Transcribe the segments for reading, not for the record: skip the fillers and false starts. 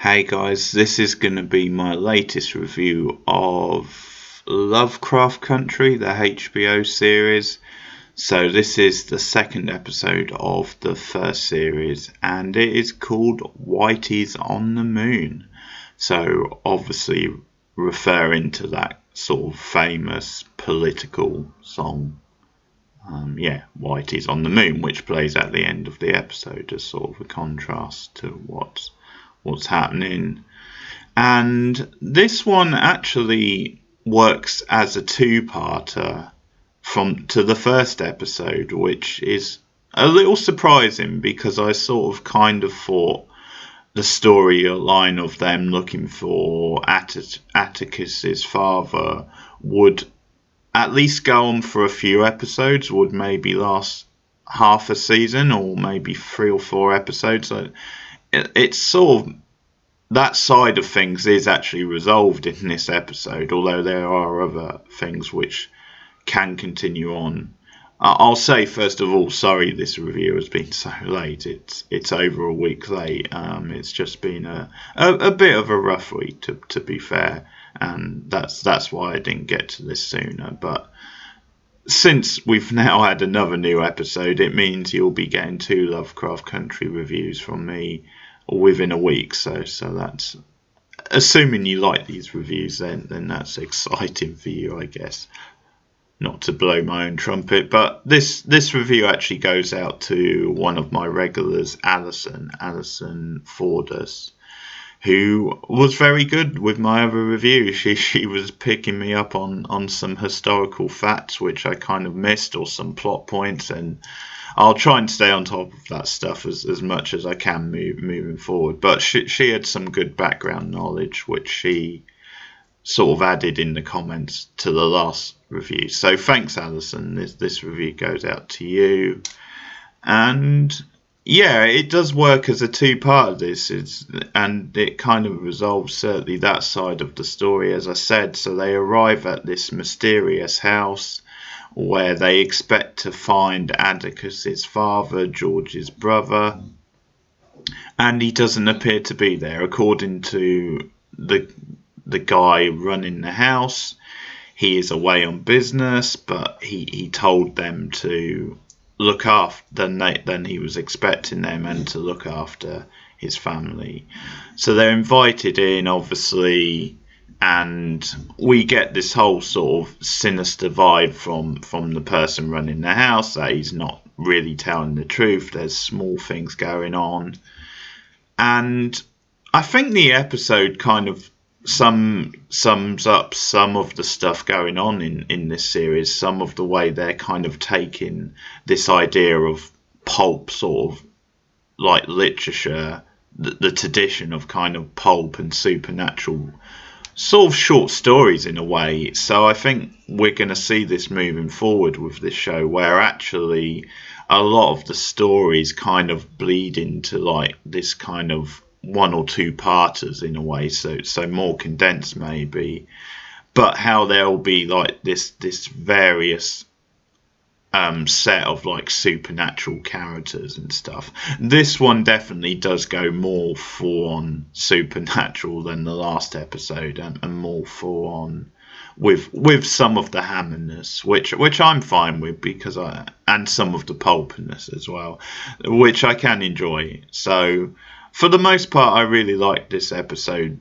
Hey guys, this is going to be my latest review of Lovecraft Country, the HBO series. So this is the second episode of the first series and it is called Whitey's on the Moon. So obviously referring to that sort of famous political song. Whitey's on the Moon, which plays at the end of the episode as sort of a contrast to what's happening. And this one actually works as a two-parter from to the first episode, which is a little surprising because I sort of kind of thought the storyline of them looking for Atticus's father would at least go on for a few episodes, would maybe last half a season or maybe 3 or 4 episodes. So it's sort of that side of things is actually resolved in this episode, although there are other things which can continue on. I'll say first of all, sorry this review has been so late. It's over a week late. It's just been a bit of a rough week to be fair, and that's why I didn't get to this sooner. But since we've now had another new episode, it means you'll be getting 2 Lovecraft Country reviews from me within a week. So that's assuming you like these reviews, then that's exciting for you, I guess. Not to blow my own trumpet, but this review actually goes out to one of my regulars, Alison Fordus, who was very good with my other review. She was picking me up on some historical facts which I kind of missed, or some plot points, and I'll try and stay on top of that stuff as much as I can moving forward. But she had some good background knowledge which she sort of added in the comments to the last review. So thanks, Alison. This review goes out to you. And yeah, it does work as a two-part. And it kind of resolves certainly that side of the story, as I said. So they arrive at this mysterious house where they expect to find Atticus's father, George's brother, and he doesn't appear to be there. According to the guy running the house, he is away on business, but he told them to look after than he was expecting them, and to look after his family. So they're invited in, obviously, and we get this whole sort of sinister vibe from the person running the house, that he's not really telling the truth. There's small things going on, and I think the episode kind of sums up some of the stuff going on in this series, some of the way they're kind of taking this idea of pulp, sort of like literature, the tradition of kind of pulp and supernatural sort of short stories in a way. So I think we're going to see this moving forward with this show, where actually a lot of the stories kind of bleed into like this kind of 1 or 2 parters in a way, so more condensed maybe, but how there'll be like this various set of like supernatural characters and stuff. This one definitely does go more full on supernatural than the last episode, and more full on with some of the hammerness, which I'm fine with, because and some of the pulpiness as well, which I can enjoy. So for the most part, I really liked this episode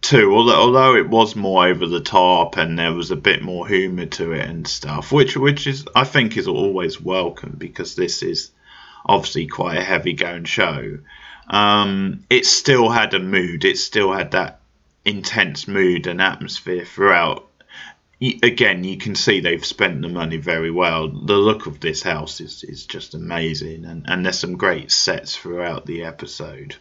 too, although it was more over the top and there was a bit more humour to it and stuff, which is, I think, is always welcome, because this is obviously quite a heavy going show. It still had a mood, it still had that intense mood and atmosphere throughout. Again, you can see they've spent the money very well. The look of this house is just amazing, and there's some great sets throughout the episode.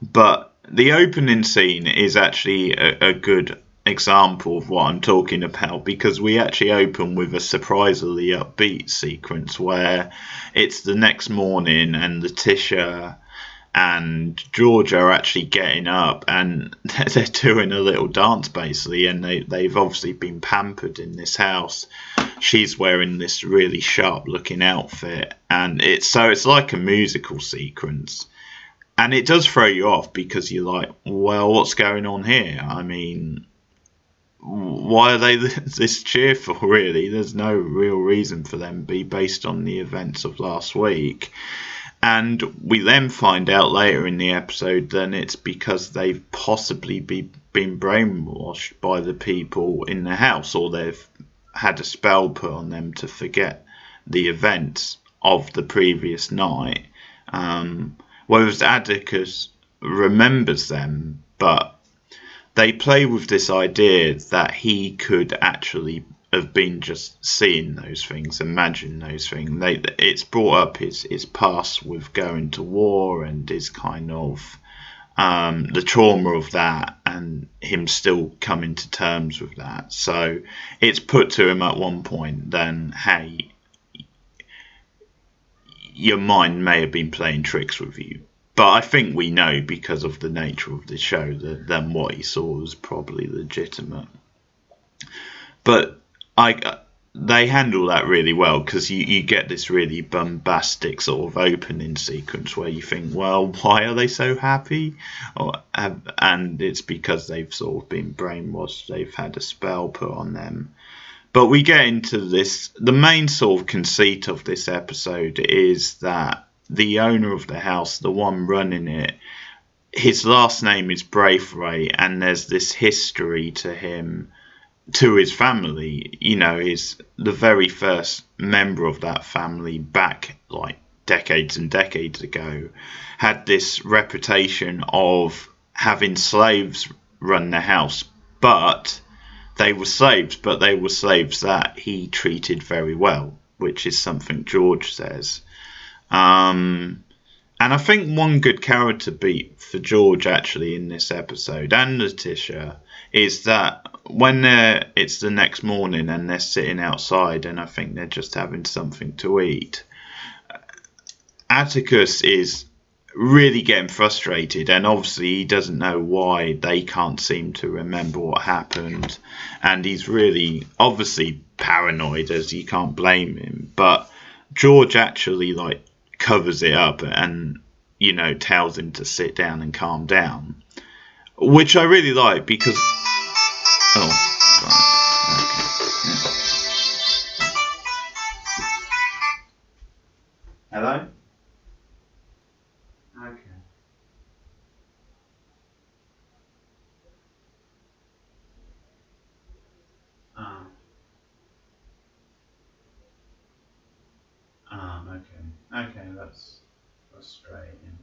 But the opening scene is actually a good example of what I'm talking about, because we actually open with a surprisingly upbeat sequence where it's the next morning and Letitia and George are actually getting up and they're doing a little dance basically, and they've obviously been pampered in this house. She's wearing this really sharp looking outfit, and it's like a musical sequence. And it does throw you off because you're like, well, what's going on here? I mean, why are they this cheerful, really? There's no real reason for them to be based on the events of last week. And we then find out later in the episode then it's because they've possibly been brainwashed by the people in the house, or they've had a spell put on them to forget the events of the previous night. Whereas Atticus remembers them, but they play with this idea that he could actually have been just seeing those things, imagine those things. It's brought up his past with going to war and his kind of the trauma of that, and him still coming to terms with that. So it's put to him at one point then, hey, your mind may have been playing tricks with you. But I think we know, because of the nature of the show, that then what he saw was probably legitimate. But they handle that really well, because you get this really bombastic sort of opening sequence where you think, well, why are they so happy? And it's because they've sort of been brainwashed. They've had a spell put on them. But we get into this. The main sort of conceit of this episode is that the owner of the house, the one running it, his last name is Braithwaite, and there's this history to him, to his family. You know, he's the very first member of that family back like decades and decades ago, had this reputation of having slaves run the house, but they were slaves that he treated very well, which is something George says. And I think one good character beat for George actually in this episode, and Letitia, is that when it's the next morning and they're sitting outside and I think they're just having something to eat, Atticus is really getting frustrated, and obviously he doesn't know why they can't seem to remember what happened, and he's really obviously paranoid, as you can't blame him. But George actually like covers it up and, you know, tells him to sit down and calm down, which I really like, because Hello? Okay. Okay. Okay, that's frustrating.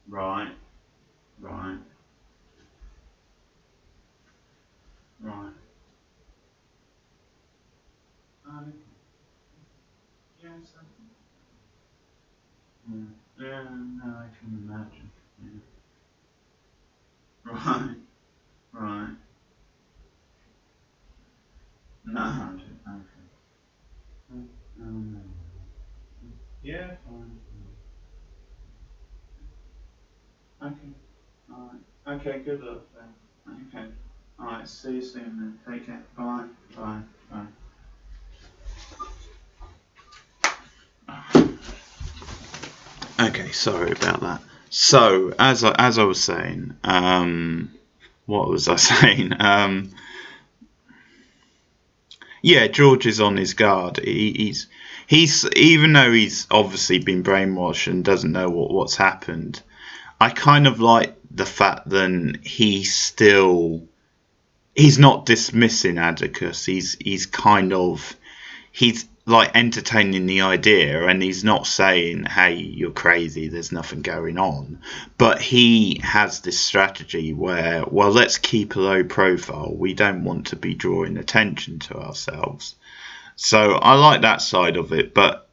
Right, right, right. Okay. Yes, yeah, no, I can imagine. Yeah. Right, right. No, okay. No. Yeah, fine. Okay, alright. Okay, good luck then. Okay. Alright, see you soon then. Take care. Bye. Bye. Bye. Okay, sorry about that. So, as I was saying, what was I saying? Yeah, George is on his guard. He's even though he's obviously been brainwashed and doesn't know what's happened. I kind of like the fact that he's not dismissing Atticus. He's like entertaining the idea, and he's not saying, hey, you're crazy, there's nothing going on. But he has this strategy where, well, let's keep a low profile. We don't want to be drawing attention to ourselves. So I like that side of it, but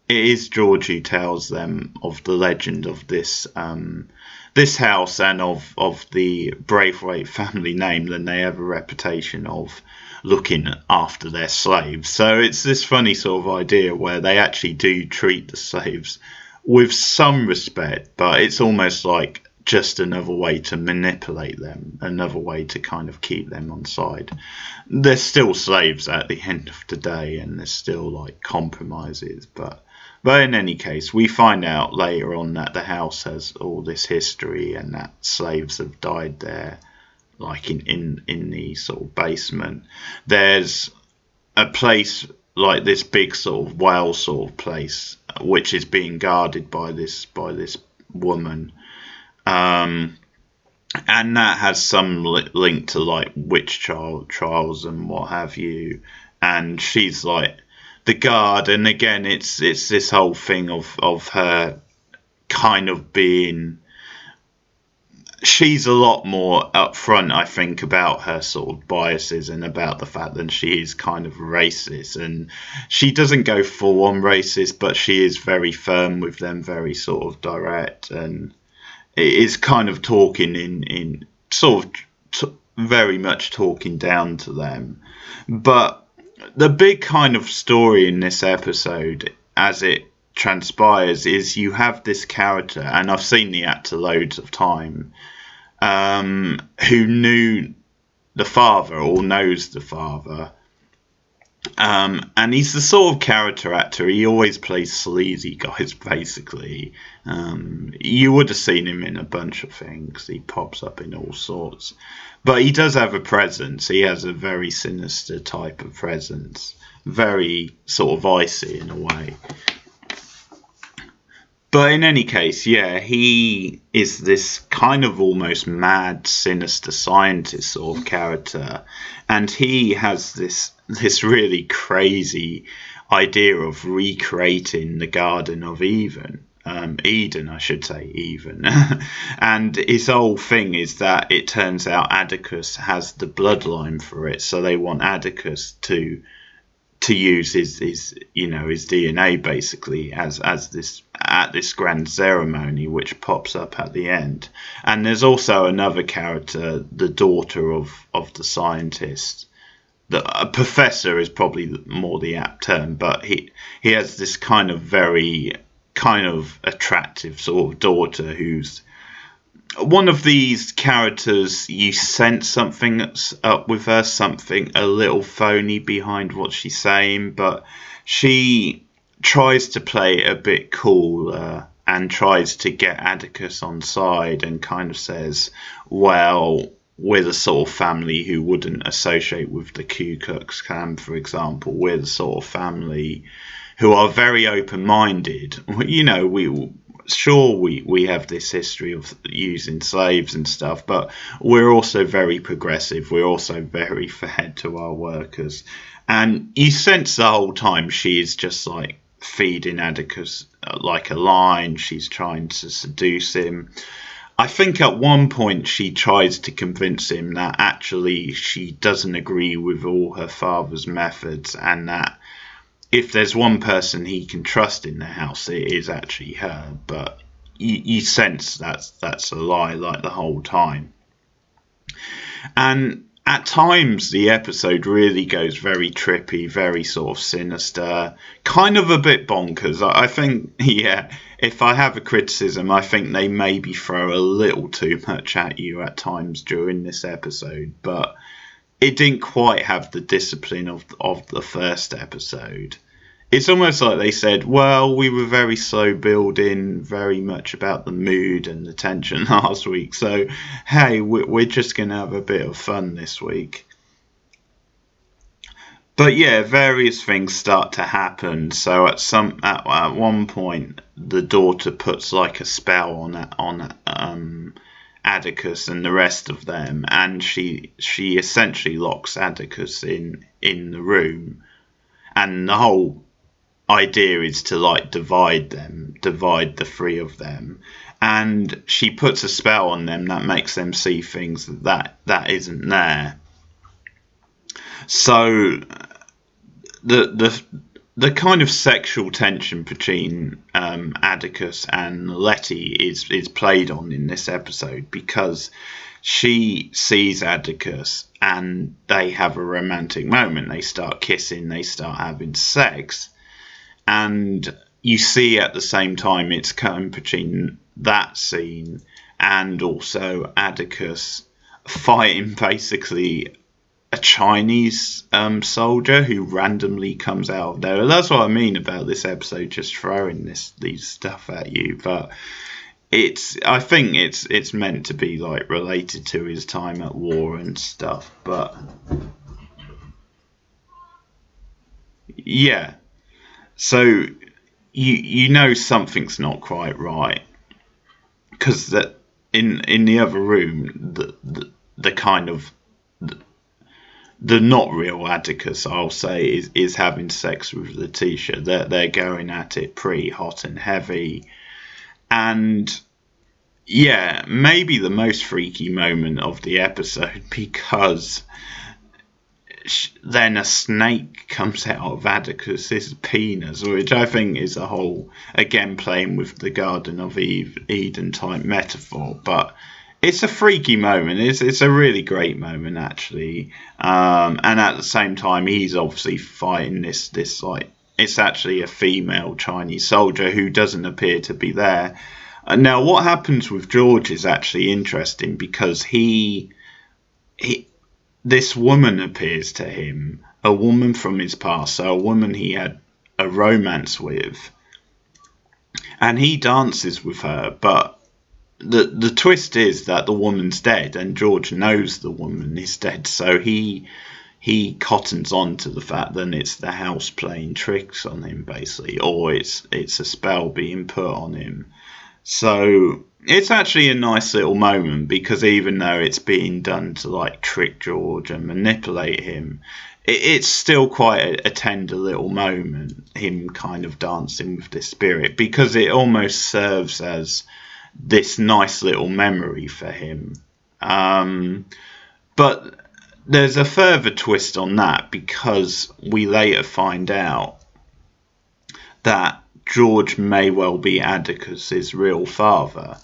it is George who tells them of the legend of this house and of the Braithwaite family name. Then they have a reputation of looking after their slaves. So it's this funny sort of idea where they actually do treat the slaves with some respect, but it's almost like just another way to manipulate them, another way to kind of keep them on side. They're still slaves at the end of the day, and there's still like compromises, but But in any case, we find out later on that the house has all this history and that slaves have died there, like in the sort of basement. There's a place like this big sort of well sort of place, which is being guarded by this woman. And that has some link to like witch trials and what have you. And she's like the guard, and again, it's this whole thing of her kind of being. She's a lot more upfront, I think, about her sort of biases and about the fact that she is kind of racist. And she doesn't go full on racist, but she is very firm with them, very sort of direct, and it is kind of talking in sort of very much talking down to them. But the big kind of story in this episode, as it transpires, is you have this character, and I've seen the actor loads of time, who knew the father or knows the father. And he's the sort of character actor. He always plays sleazy guys, basically. You would have seen him in a bunch of things. He pops up in all sorts. But he does have a presence. He has a very sinister type of presence. Very sort of icy in a way. But in any case, yeah, he is this kind of almost mad, sinister scientist sort of character. And he has this really crazy idea of recreating the Garden of Eden. Eden, I should say, even. And his whole thing is that it turns out Atticus has the bloodline for it. So they want Atticus to use his DNA basically as this at this grand ceremony, which pops up at the end. And there's also another character, the daughter of the scientist. A professor is probably more the apt term, but he has this kind of very kind of attractive sort of daughter who's one of these characters. You sense something that's up with her, something a little phony behind what she's saying, but she tries to play a bit cooler and tries to get Atticus on side and kind of says, well, we're the sort of family who wouldn't associate with the Ku Klux Klan, for example. We're the sort of family who are very open-minded. You know, we have this history of using slaves and stuff, but we're also very progressive. We're also very fair to our workers. And you sense the whole time she is just like feeding Atticus like a line. She's trying to seduce him. I think at one point she tries to convince him that actually she doesn't agree with all her father's methods, and that if there's one person he can trust in the house, it is actually her. But you sense that's a lie, like the whole time. And at times the episode really goes very trippy, very sort of sinister, kind of a bit bonkers. I think, yeah, if I have a criticism, I think they maybe throw a little too much at you at times during this episode, but it didn't quite have the discipline of the first episode. It's almost like they said, well, we were very slow building, very much about the mood and the tension last week, so hey, we're just going to have a bit of fun this week. But yeah, various things start to happen. So at one point, the daughter puts like a spell on Atticus and the rest of them, and she essentially locks Atticus in the room, and the whole idea is to like divide the three of them, and she puts a spell on them that makes them see things that isn't there. So the kind of sexual tension between Atticus and Letty is played on in this episode, because she sees Atticus and they have a romantic moment. They start kissing, they start having sex. And you see at the same time it's cutting between that scene and also Atticus fighting basically a Chinese soldier who randomly comes out of there. That's what I mean about this episode, just throwing these stuff at you. But I think it's meant to be like related to his time at war and stuff. But yeah, so you know something's not quite right, because that in the other room, the kind of the not real Atticus, I'll say, is having sex with Letitia. They're going at it pretty hot and heavy, and yeah, maybe the most freaky moment of the episode, because then a snake comes out of Atticus's penis, which I think is a whole, again, playing with the Garden of Eden type metaphor. But it's a freaky moment. It's a really great moment, actually. And at the same time, he's obviously fighting this like, it's actually a female Chinese soldier who doesn't appear to be there. Now, what happens with George is actually interesting, because this woman appears to him, a woman from his past, so a woman he had a romance with, and he dances with her, but the twist is that the woman's dead, and George knows the woman is dead, so he cottons on to the fact that it's the house playing tricks on him, basically, or it's a spell being put on him. So it's actually a nice little moment, because even though it's being done to like trick George and manipulate him, it's still quite a tender little moment, him kind of dancing with this spirit, because it almost serves as this nice little memory for him. But there's a further twist on that, because we later find out that George may well be Atticus's real father,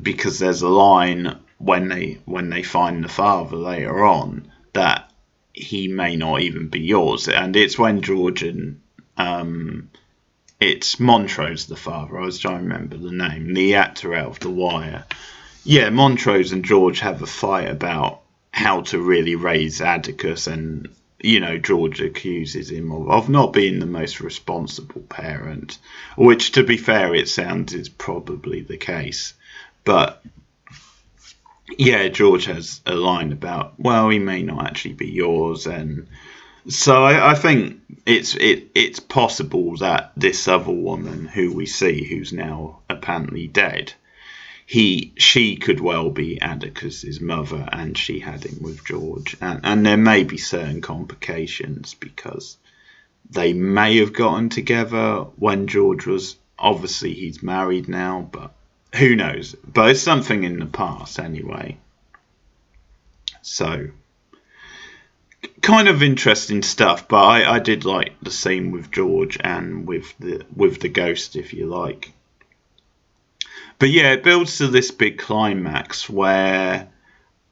because there's a line when they find the father later on that he may not even be yours, and it's when George and it's Montrose the father. I was trying to remember the name, the actor out of The Wire. Yeah, Montrose and George have a fight about how to really raise Atticus, and George accuses him of not being the most responsible parent, which, to be fair, it sounds is probably the case. But yeah, George has a line about, well, he may not actually be yours, and so I think it's possible that this other woman who we see, who's now apparently dead, she could well be Atticus's mother, and she had him with George, and there may be certain complications, because they may have gotten together when George was, obviously he's married now, but who knows, but it's something in the past anyway. So kind of interesting stuff, but I did like the scene with George and with the ghost, if you like. But yeah, it builds to this big climax where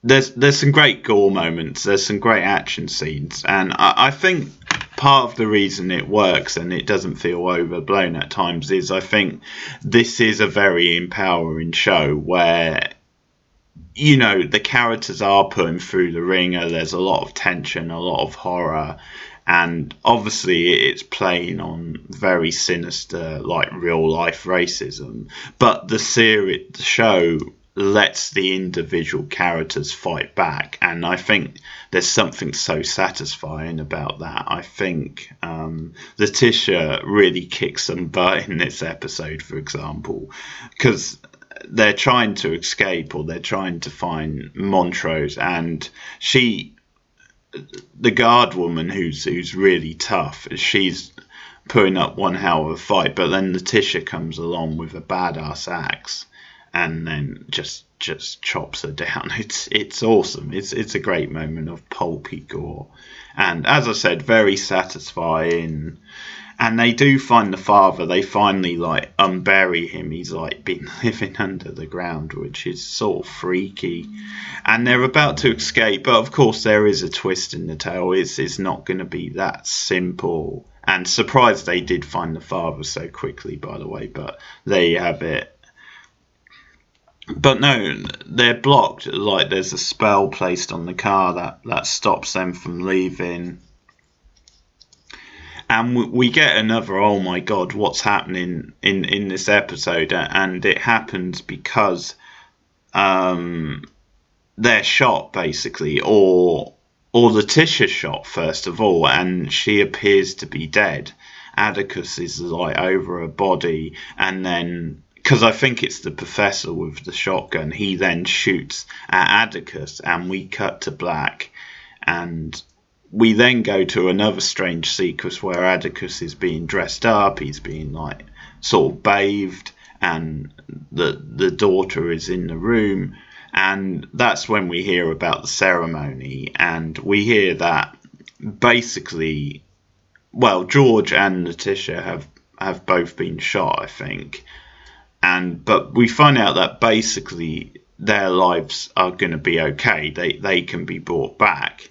there's some great gore moments, there's some great action scenes, and I think part of the reason it works and it doesn't feel overblown at times is I think this is a very empowering show where the characters are putting through the ringer. There's a lot of tension, a lot of horror, and obviously it's playing on very sinister, like real life racism. But the show lets the individual characters fight back, and I think there's something so satisfying about that. I think Letitia really kicks some butt in this episode, for example, because they're trying to escape, or they're trying to find Montrose, and the guard woman who's really tough, she's putting up one hell of a fight, but then Letitia comes along with a badass axe and then just chops her down. It's awesome. It's a great moment of pulpy gore, and as I said, very satisfying. And they do find the father. They finally unbury him. He's been living under the ground, which is sort of freaky. And they're about to escape, but of course there is a twist in the tale. It's not going to be that simple. And surprised they did find the father so quickly, by the way. But there you have it. But no, they're blocked. Like there's a spell placed on the car that stops them from leaving. And we get another, oh my god, what's happening in this episode? And it happens because they're shot, basically, or Letitia's shot first of all, and she appears to be dead. Atticus is like over her body, and then, because I think it's the professor with the shotgun, he then shoots at Atticus, and we cut to black, and we then go to another strange sequence where Atticus is being dressed up, he's being like sort of bathed, and the daughter is in the room, and that's when we hear about the ceremony, and we hear that basically, well, George and Letitia have both been shot, I think, but we find out that basically their lives are going to be okay. They can be brought back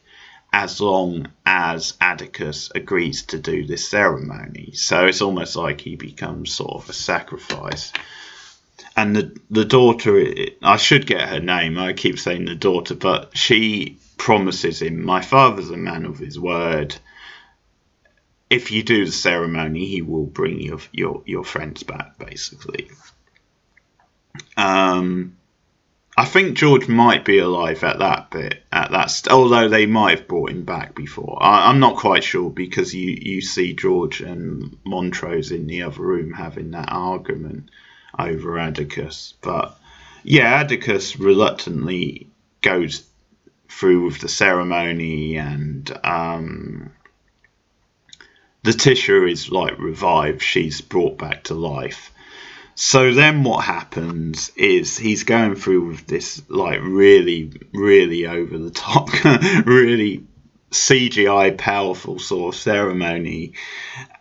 as long as Atticus agrees to do this ceremony. So it's almost like he becomes sort of a sacrifice. And the daughter, I should get her name, I keep saying the daughter, but she promises him, my father's a man of his word. If you do the ceremony, he will bring your friends back, basically. I think George might be alive at that bit, although they might have brought him back before. I'm not quite sure, because you see George and Montrose in the other room having that argument over Atticus. But yeah, Atticus reluctantly goes through with the ceremony, and Letitia is like revived. She's brought back to life. So then what happens is he's going through with this like really, really over the top, really CGI powerful sort of ceremony.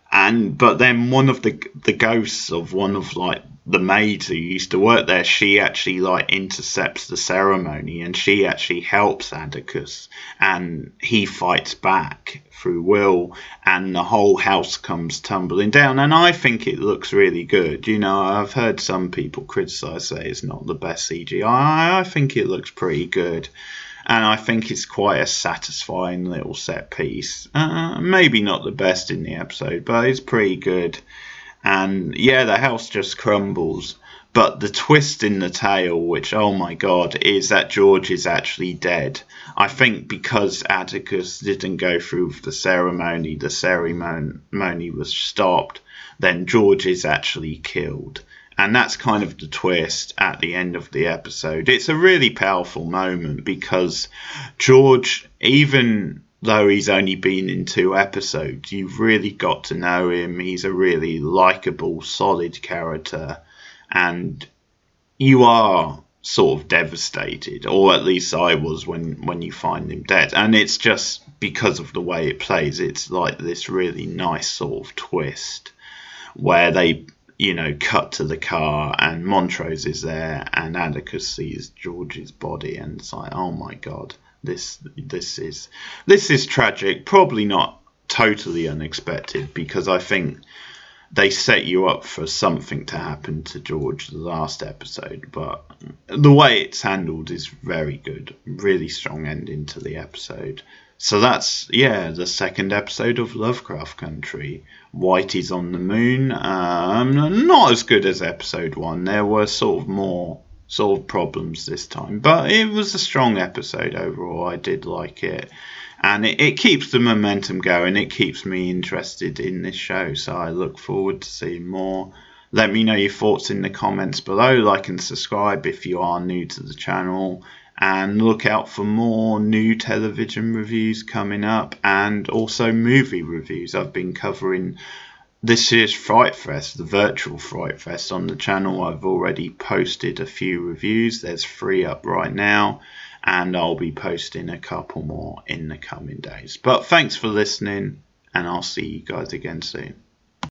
But then one of the ghosts of one of like the maids who used to work there, she actually like intercepts the ceremony, and she actually helps Atticus, and he fights back through will, and the whole house comes tumbling down. And I think it looks really good. You know, I've heard some people criticize, say it's not the best CGI. I think it looks pretty good, and I think it's quite a satisfying little set piece. Maybe not the best in the episode, but it's pretty good. And yeah, the house just crumbles. But the twist in the tale, which, oh my god, is that George is actually dead. I think because Atticus didn't go through with the ceremony was stopped, then George is actually killed. And that's kind of the twist at the end of the episode. It's a really powerful moment, because George, even though he's only been in 2 episodes, you've really got to know him. He's a really likeable, solid character, and you are sort of devastated, or at least I was, when you find him dead. And it's just because of the way it plays. It's like this really nice sort of twist where they, cut to the car, and Montrose is there, and Atticus sees George's body, and it's like, oh my god, this is tragic. Probably not totally unexpected, because I think they set you up for something to happen to George the last episode, but the way it's handled is very good. Really strong ending to the episode. So that's, the second episode of Lovecraft Country. Whitey's on the Moon. Not as good as episode 1. There were sort of more problems this time, but it was a strong episode overall. I did like it, and it keeps the momentum going. It keeps me interested in this show, so I look forward to seeing more. Let me know your thoughts in the comments below. Like and subscribe if you are new to the channel, and look out for more new television reviews coming up, and also movie reviews. I've been covering this year's Fright Fest, the virtual Fright Fest, on the channel. I've already posted a few reviews. There's 3 up right now, and I'll be posting a couple more in the coming days. But thanks for listening, and I'll see you guys again soon.